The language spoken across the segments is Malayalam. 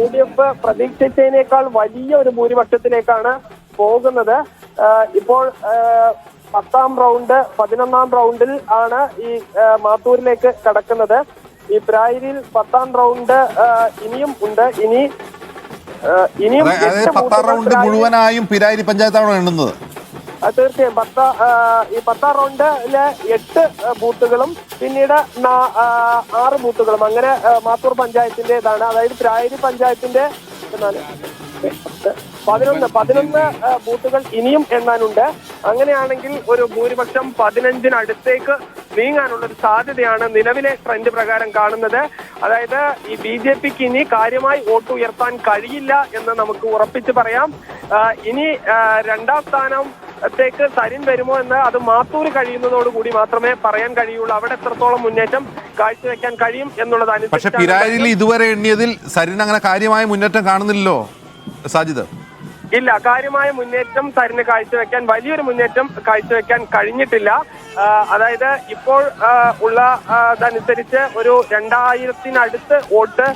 UDF പ്രതീക്ഷിച്ചതിനേക്കാൾ വലിയ ഒരു ഭൂരിപക്ഷത്തിലേക്കാണ് പോകുന്നത്. ഇപ്പോൾ 10ാം റൗണ്ട് 11ാം റൗണ്ടിൽ ആണ് ഈ മാത്തൂരിലേക്ക് കടക്കുന്നത്. ഈ പ്രായിരിൽ 10ാം റൗണ്ട് ഇനിയും ഉണ്ട്. ഇനിയും 10ാം റൗണ്ട് മുഴുവനായും പിരായിരി പഞ്ചായത്താണ് എണ്ണുന്നത്. തീർച്ചയായും 10ാം റൗണ്ടിലെ 8 ബൂത്തുകളും പിന്നീട് 6 ബൂത്തുകളും അങ്ങനെ മാത്തൂർ പഞ്ചായത്തിന്റേതാണ്. അതായത് പ്രായിരി പഞ്ചായത്തിന്റെ 11 ബൂത്തുകൾ ഇനിയും എണ്ണാനുണ്ട്. അങ്ങനെയാണെങ്കിൽ ഒരു ഭൂരിപക്ഷം 15-നടുത്തേക്ക് നീങ്ങാനുള്ള ഒരു സാധ്യതയാണ് നിലവിലെ ട്രെൻഡ് പ്രകാരം കാണുന്നത്. അതായത് ഈ BJPക്ക് ഇനി കാര്യമായി വോട്ട് ഉയർത്താൻ കഴിയില്ല എന്ന് നമുക്ക് ഉറപ്പിച്ച് പറയാം. ഇനി 2ാം സ്ഥാനത്തേക്ക് സരിൻ വരുമോ എന്ന് അത് മാത്തൂർ കഴിയുന്നതോടുകൂടി മാത്രമേ പറയാൻ കഴിയുള്ളൂ. അവിടെ എത്രത്തോളം മുന്നേറ്റം കാഴ്ചവെക്കാൻ കഴിയും എന്നുള്ളതാണ്. പക്ഷെ പിരായിരിൽ ഇതുവരെ എണ്ണിയതിൽ സരിൻ അങ്ങനെ കാര്യമായ മുന്നേറ്റം കാണുന്നില്ലല്ലോ സാജിദ്. ഇല്ല, കാര്യമായ മുന്നേറ്റം സരിന് കാഴ്ചവെക്കാൻ വലിയൊരു മുന്നേറ്റം കാഴ്ചവെക്കാൻ കഴിഞ്ഞിട്ടില്ല. അതായത് ഇപ്പോൾ ഉള്ള അതനുസരിച്ച് ഒരു 2000-നടുത്ത് വോട്ട്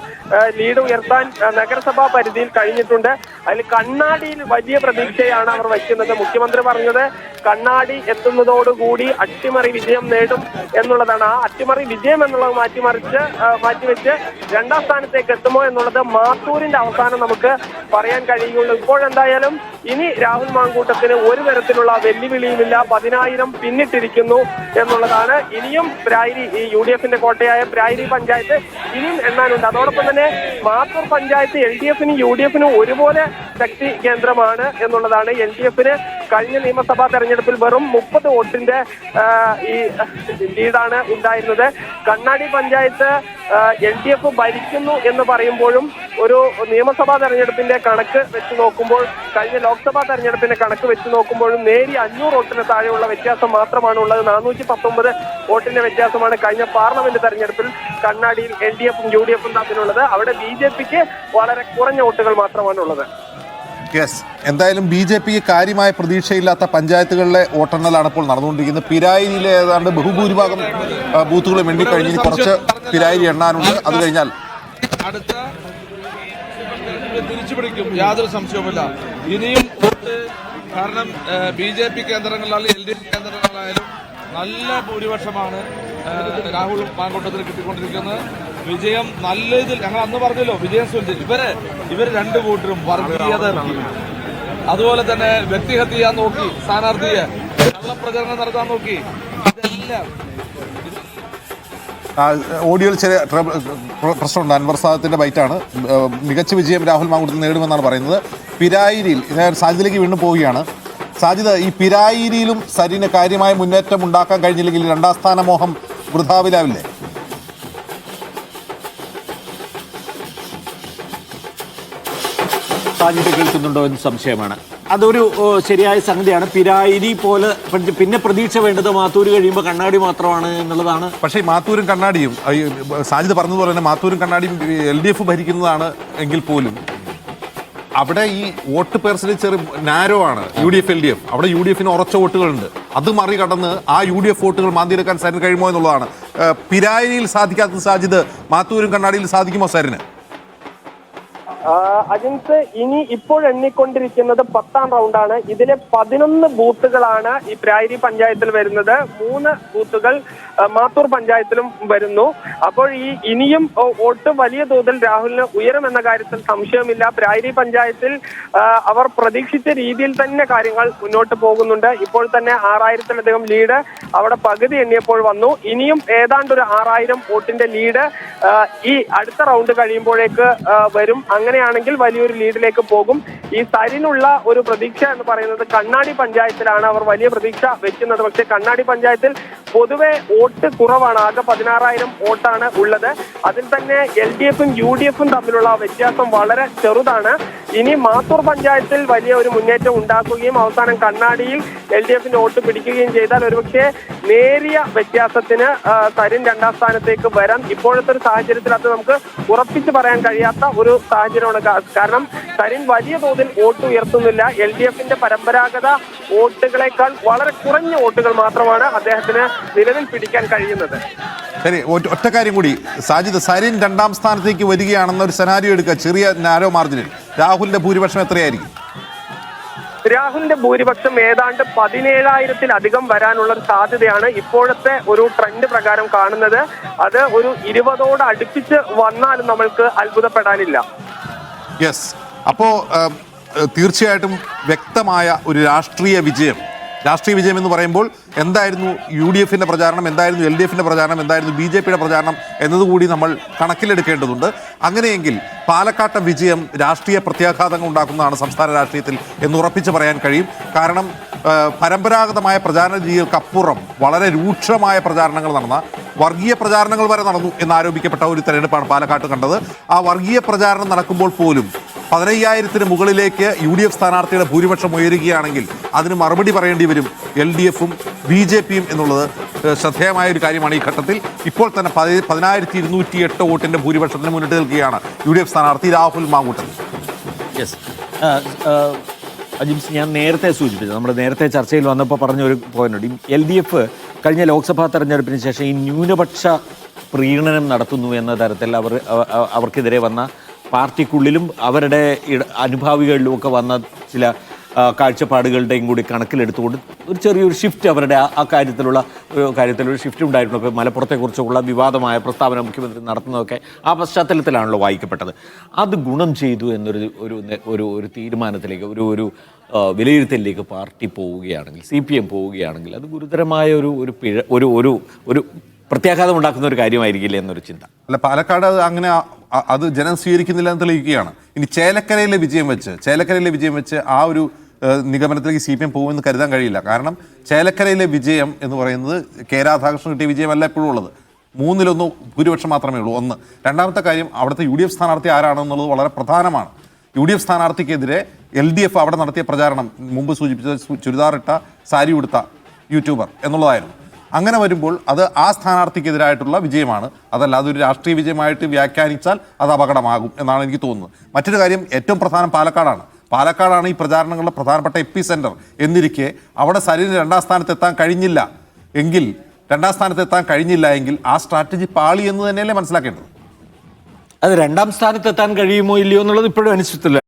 ലീഡ് ഉയർത്താൻ നഗരസഭാ പരിധിയിൽ കഴിഞ്ഞിട്ടുണ്ട്. അതിൽ കണ്ണാടിയിൽ വലിയ പ്രതീക്ഷയാണ് അവർ വയ്ക്കുന്നത്. മുഖ്യമന്ത്രി പറഞ്ഞത് കണ്ണാടി എത്തുന്നതോടുകൂടി അട്ടിമറി വിജയം നേടും എന്നുള്ളതാണ്. ആ അട്ടിമറി വിജയം എന്നുള്ളത് മാറ്റിവെച്ച് 2ാം സ്ഥാനത്തേക്ക് എത്തുമോ എന്നുള്ളത് മാത്തൂരിന്റെ അവസാനം നമുക്ക് പറയാൻ കഴിയുള്ളൂ. ഇപ്പോഴെന്തായാലും ഇനി രാഹുൽ മാങ്കൂട്ടത്തിന് ഒരു തരത്തിലുള്ള വെല്ലുവിളിയുമില്ല. 10,000 പിന്നിട്ടിരിക്കുന്നു എന്നുള്ളതാണ്. ഇനിയും പ്രായിരി ഈ UDFന്റെ കോട്ടയായ പ്രായിരി പഞ്ചായത്ത് ഇനിയും എണ്ണാനുണ്ട്. അതോടൊപ്പം തന്നെ മാത്തൂർ പഞ്ചായത്ത് LDFനും UDFനും ഒരുപോലെ ശക്തി കേന്ദ്രമാണ് എന്നുള്ളതാണ്. LDFന് കഴിഞ്ഞ നിയമസഭാ തെരഞ്ഞെടുപ്പിൽ വെറും 30 വോട്ടിന്റെ ഈ ലീഡാണ് ഉണ്ടായിരുന്നത്. കണ്ണാടി പഞ്ചായത്ത് LDF ഭരിക്കുന്നു എന്ന് പറയുമ്പോഴും ഒരു നിയമസഭാ തെരഞ്ഞെടുപ്പിന്റെ കണക്ക് വെച്ച് നോക്കുമ്പോൾ കഴിഞ്ഞ ലോക്സഭാ തെരഞ്ഞെടുപ്പിന്റെ കണക്ക് വെച്ച് നോക്കുമ്പോഴും നേരിയ 500 വോട്ടിന് താഴെയുള്ള വ്യത്യാസം മാത്രമാണ് ഉള്ളത്. 419 വോട്ടിന്റെ വ്യത്യാസമാണ് കഴിഞ്ഞ പാർലമെന്റ് തെരഞ്ഞെടുപ്പിൽ കണ്ണാടിയിൽ LDFും UDFും തമ്മിലുള്ളത്. അവിടെ BJPക്ക് വളരെ കുറഞ്ഞ വോട്ടുകൾ മാത്രമാണ് ഉള്ളത്. എന്തായാലും BJPക്ക് കാര്യമായ പ്രതീക്ഷയില്ലാത്ത പഞ്ചായത്തുകളിലെ വോട്ടെണ്ണലാണ് ഇപ്പോൾ നടന്നുകൊണ്ടിരിക്കുന്നത്. പിരായിരിയിലെ ഏതാണ്ട് ബഹുഭൂരിഭാഗം ബൂത്തുകളും എണ്ണിക്കഴിഞ്ഞ് കുറച്ച് പിരായിരി എണ്ണാനുണ്ട്. അത് കഴിഞ്ഞാൽ അടുത്ത തിരിച്ചുപിടിക്കും, യാതൊരു സംശയവുമില്ല. ഇനിയും കാരണം BJP കേന്ദ്രങ്ങളിലായാലും LDF കേന്ദ്രങ്ങളിലായാലും നല്ല ഭൂരിപക്ഷമാണ് രാഹുൽ മാങ്കൂട്ടത്തിന് കിട്ടിക്കൊണ്ടിരിക്കുന്നത്. വിജയം നല്ല ഇതിൽ ഞങ്ങൾ അന്ന് പറഞ്ഞല്ലോ, വിജയം സുനിൽ ഇവര് 2 വോട്ടിലും വർഗീയത അതുപോലെ തന്നെ വ്യക്തിഹത്യ ചെയ്യാൻ നോക്കി, സ്ഥാനാർത്ഥിയെ കള്ളപ്രചരണം നടത്താൻ നോക്കി. ഇതെല്ലാം ഓഡിയോയിൽ ചെറിയ പ്രശ്നമുണ്ട്. അൻവർ സാദത്തിന്റെ ബൈറ്റാണ്. മികച്ച വിജയം രാഹുൽ മാങ്കൂട്ടത്തിൽ നേടുമെന്നാണ് പറയുന്നത്. പിരായിരിയിൽ സാജിദിലേക്ക് വീണ്ടും പോവുകയാണ്. സാജിദ്, ഈ പിരായിരിയിലും സരിന് കാര്യമായ മുന്നേറ്റം ഉണ്ടാക്കാൻ കഴിഞ്ഞില്ലെങ്കിൽ 2ാം സ്ഥാന മോഹം വൃഥാവിലാവില്ലേ? സാജിദ് കേൾക്കുന്നുണ്ടോ എന്ന് സംശയമാണ്. അതൊരു ശരിയായ സംഗതിയാണ്. പിരായിരി പോലെ പിന്നെ പ്രതീക്ഷ വേണ്ടത് മാത്തൂര് കഴിയുമ്പോൾ കണ്ണാടി മാത്രമാണ് എന്നുള്ളതാണ്. പക്ഷേ മാത്തൂരും കണ്ണാടിയും സാജിദ് പറഞ്ഞതുപോലെ തന്നെ മാത്തൂരും കണ്ണാടിയും LDF ഭരിക്കുന്നതാണ് എങ്കിൽ പോലും അവിടെ ഈ വോട്ട് പെർസെന്റേജ് ചെറിയ നാരോ ആണ്. UDF LDF അവിടെ UDFന് ഉറച്ച വോട്ടുകളുണ്ട്. അത് മറികടന്ന് ആ UDF വോട്ടുകൾ മാന്തിയെടുക്കാൻ സരിന് കഴിയുമോ എന്നുള്ളതാണ്. പിരായിരിയിൽ സാധിക്കാത്ത സാജിദ് മാത്തൂരും കണ്ണാടിയിൽ സാധിക്കുമോ സരിന്? അജിൻസ്, ഇനി ഇപ്പോൾ എണ്ണിക്കൊണ്ടിരിക്കുന്നത് 10ാം റൗണ്ടാണ്. ഇതിലെ 11 ബൂത്തുകളാണ് ഈ പ്രായിരി പഞ്ചായത്തിൽ വരുന്നത്. 3 ബൂത്തുകൾ മാത്തൂർ പഞ്ചായത്തിലും വരുന്നു. അപ്പോൾ ഈ ഇനിയും വോട്ട് വലിയ തോതിൽ രാഹുലിന് ഉയരുമെന്ന കാര്യത്തിൽ സംശയമില്ല. പ്രായിരി പഞ്ചായത്തിൽ അവർ പ്രതീക്ഷിച്ച രീതിയിൽ തന്നെ കാര്യങ്ങൾ മുന്നോട്ട് പോകുന്നുണ്ട്. ഇപ്പോൾ തന്നെ 6000-ലധികം ലീഡ് അവിടെ പകുതി എണ്ണിയപ്പോൾ വന്നു. ഇനിയും ഏതാണ്ട് ഒരു 6000 വോട്ടിന്റെ ലീഡ് ഈ അടുത്ത റൗണ്ട് കഴിയുമ്പോഴേക്ക് വരും. അങ്ങനെയാണെങ്കിൽ വലിയൊരു ലീഡിലേക്ക് പോകും. ഈ സരിനുള്ള ഒരു പ്രതീക്ഷ എന്ന് പറയുന്നത് കണ്ണാടി പഞ്ചായത്തിലാണ് അവർ വലിയ പ്രതീക്ഷ വെക്കുന്നത്. പക്ഷേ കണ്ണാടി പഞ്ചായത്തിൽ പൊതുവെ വോട്ട് കുറവാണ്. ആകെ 16,000 വോട്ടാണ് ഉള്ളത്. അതിൽ തന്നെ LDFും UDFും തമ്മിലുള്ള വ്യത്യാസം വളരെ ചെറുതാണ്. ഇനി മാത്തൂർ പഞ്ചായത്തിൽ വലിയ ഒരു മുന്നേറ്റം ഉണ്ടാക്കുകയും അവസാനം കണ്ണാടിയിൽ LDFിന്റെ വോട്ട് പിടിക്കുകയും ചെയ്താൽ ഒരുപക്ഷെ നേരിയ വ്യത്യാസത്തിന് സരിൻ 2ാം സ്ഥാനത്തേക്ക് വരാം. ഇപ്പോഴത്തെ ഒരു സാഹചര്യത്തിൽ അത് നമുക്ക് ഉറപ്പിച്ച് പറയാൻ കഴിയാത്ത ഒരു സാഹചര്യമാണ്. കാരണം സരിൻ വലിയ തോതിൽ വോട്ട് ഉയർത്തുന്നില്ല. LDFിന്റെ പരമ്പരാഗത വോട്ടുകളെക്കാൾ വളരെ കുറഞ്ഞ വോട്ടുകൾ മാത്രമാണ് അദ്ദേഹത്തിന് നിലവിൽ പിടിക്കാൻ കഴിയുന്നത്. ശരി, ഒറ്റ കാര്യം കൂടി സാജിദ്, സരിൻ രണ്ടാം സ്ഥാനത്തേക്ക് വരികയാണെന്ന ഒരു സെനാരിയോ എടുക്കുക, ചെറിയ നാരോ മാർജിനിൽ. രാഹുലിന്റെ ഭൂരിപക്ഷം എത്രയായിരിക്കും? രാഹുലിന്റെ ഭൂരിപക്ഷം ഏതാണ്ട് 17,000-ലധികം വരാനുള്ള ഒരു സാധ്യതയാണ് ഇപ്പോഴത്തെ ഒരു ട്രെൻഡ് പ്രകാരം കാണുന്നത്. അത് ഒരു 20ഓട് അടുപ്പിച്ച് വന്നാലും നമ്മൾക്ക് അത്ഭുതപ്പെടാനില്ല. യെസ്, അപ്പോ തീർച്ചയായിട്ടും വ്യക്തമായ ഒരു രാഷ്ട്രീയ വിജയം എന്ന് പറയുമ്പോൾ എന്തായിരുന്നു UDF-ന്റെ പ്രചാരണം, എന്തായിരുന്നു LDF-ന്റെ പ്രചാരണം, എന്തായിരുന്നു BJP-യുടെ പ്രചാരണം എന്നതുകൂടി നമ്മൾ കണക്കിലെടുക്കേണ്ടതുണ്ട്. അങ്ങനെയെങ്കിൽ പാലക്കാട്ടെ വിജയം രാഷ്ട്രീയ പ്രത്യാഘാതങ്ങൾ ഉണ്ടാക്കുന്നതാണ് സംസ്ഥാന രാഷ്ട്രീയത്തിൽ എന്ന് ഉറപ്പിച്ച് പറയാൻ കഴിയും. കാരണം പരമ്പരാഗതമായ പ്രചാരണ രീതികൾക്കപ്പുറം വളരെ രൂക്ഷമായ പ്രചാരണങ്ങൾ നടന്ന, വർഗീയ പ്രചാരണങ്ങൾ വരെ നടന്നു എന്നാരോപിക്കപ്പെട്ട ഒരു തെരഞ്ഞെടുപ്പാണ് പാലക്കാട്ട് കണ്ടത്. ആ വർഗീയ പ്രചാരണം നടക്കുമ്പോൾ പോലും 15,000-ന് മുകളിലേക്ക് UDF സ്ഥാനാർത്ഥിയുടെ ഭൂരിപക്ഷം ഉയരുകയാണെങ്കിൽ അതിന് മറുപടി പറയേണ്ടി വരും LDF-ഉം BJP-യും എന്നുള്ളത് ശ്രദ്ധേയമായ ഒരു കാര്യമാണ്. ഈ ഘട്ടത്തിൽ ഇപ്പോൾ തന്നെ 10,208 വോട്ടിന്റെ ഭൂരിപക്ഷത്തിന് മുന്നിട്ട് നിൽക്കുകയാണ് UDF സ്ഥാനാർത്ഥി രാഹുൽ മാങ്കൂട്ടത്തിൽ. യെസ്, അജിംസ്, ഞാൻ നേരത്തെ സൂചിപ്പിച്ചത്, നമ്മുടെ നേരത്തെ ചർച്ചയിൽ വന്നപ്പോൾ പറഞ്ഞ ഒരു പോയിന്റ്, LDF കഴിഞ്ഞ ലോക്സഭാ തെരഞ്ഞെടുപ്പിന് ശേഷം ഈ ന്യൂനപക്ഷ പ്രീണനം നടത്തുന്നു എന്ന തരത്തിൽ അവർക്കെതിരെ വന്ന പാർട്ടിക്കുള്ളിലും അവരുടെ അനുഭാവികളിലും ഒക്കെ വന്ന ചില കാഴ്ചപ്പാടുകളുടെയും കൂടി കണക്കിലെടുത്തുകൊണ്ട് ഒരു ചെറിയൊരു ഷിഫ്റ്റ് അവരുടെ ആ കാര്യത്തിലൊരു ഷിഫ്റ്റ് ഉണ്ടായിരുന്നു. ഇപ്പോൾ മലപ്പുറത്തെക്കുറിച്ചുള്ള വിവാദമായ പ്രസ്താവന മുഖ്യമന്ത്രി നടത്തുന്നതൊക്കെ ആ പശ്ചാത്തലത്തിലാണല്ലോ വായിക്കപ്പെട്ടത്. അത് ഗുണം ചെയ്തു എന്നൊരു തീരുമാനത്തിലേക്ക്, ഒരു വിലയിരുത്തലിലേക്ക് പാർട്ടി പോവുകയാണെങ്കിൽ, CPM പോവുകയാണെങ്കിൽ അത് ഗുരുതരമായ ഒരു പ്രത്യാഘാതം ഉണ്ടാക്കുന്ന ഒരു കാര്യമായിരിക്കില്ല എന്നൊരു ചിന്ത. അല്ല, പാലക്കാട് അങ്ങനെ അത് ജനം സ്വീകരിക്കുന്നില്ല എന്ന് തെളിയിക്കുകയാണ്. ഇനി ചേലക്കരയിലെ വിജയം വെച്ച് ആ ഒരു നിഗമനത്തിലേക്ക് CPM പോകുമെന്ന് കരുതാൻ കഴിയില്ല. കാരണം ചേലക്കരയിലെ വിജയം എന്ന് പറയുന്നത് K. രാധാകൃഷ്ണൻ കിട്ടിയ വിജയമല്ല എപ്പോഴും ഉള്ളത്. 3-1 ഭൂരിപക്ഷം മാത്രമേ ഉള്ളൂ. ഒന്ന്. രണ്ടാമത്തെ കാര്യം, അവിടുത്തെ UDF സ്ഥാനാർത്ഥി ആരാണെന്നുള്ളത് വളരെ പ്രധാനമാണ്. UDF സ്ഥാനാർത്ഥിക്കെതിരെ LDF അവിടെ നടത്തിയ പ്രചാരണം മുമ്പ് സൂചിപ്പിച്ചത് ചുരിദാറിട്ട സാരി ഉടുത്ത യൂട്യൂബർ എന്നുള്ളതായിരുന്നു. അങ്ങനെ വരുമ്പോൾ അത് ആ സ്ഥാനാർത്ഥിക്കെതിരായിട്ടുള്ള വിജയമാണ്. അതല്ലാതെ ഒരു രാഷ്ട്രീയ വിജയമായിട്ട് വ്യാഖ്യാനിച്ചാൽ അത് അപകടമാകും എന്നാണ് എനിക്ക് തോന്നുന്നത്. മറ്റൊരു കാര്യം, ഏറ്റവും പ്രധാനം പാലക്കാടാണ് ഈ പ്രചാരണങ്ങളുടെ പ്രധാനപ്പെട്ട എപ്പിസെന്റർ എന്നിരിക്കെ അവിടെ സരിന് രണ്ടാം സ്ഥാനത്ത് എത്താൻ കഴിഞ്ഞില്ല എങ്കിൽ ആ സ്ട്രാറ്റജി പാളി എന്ന് തന്നെയല്ലേ മനസ്സിലാക്കേണ്ടത്? അത് രണ്ടാം സ്ഥാനത്ത് എത്താൻ കഴിയുമോ ഇല്ലയോ എന്നുള്ളത് ഇപ്പോഴും അനിശ്ചിതമല്ല.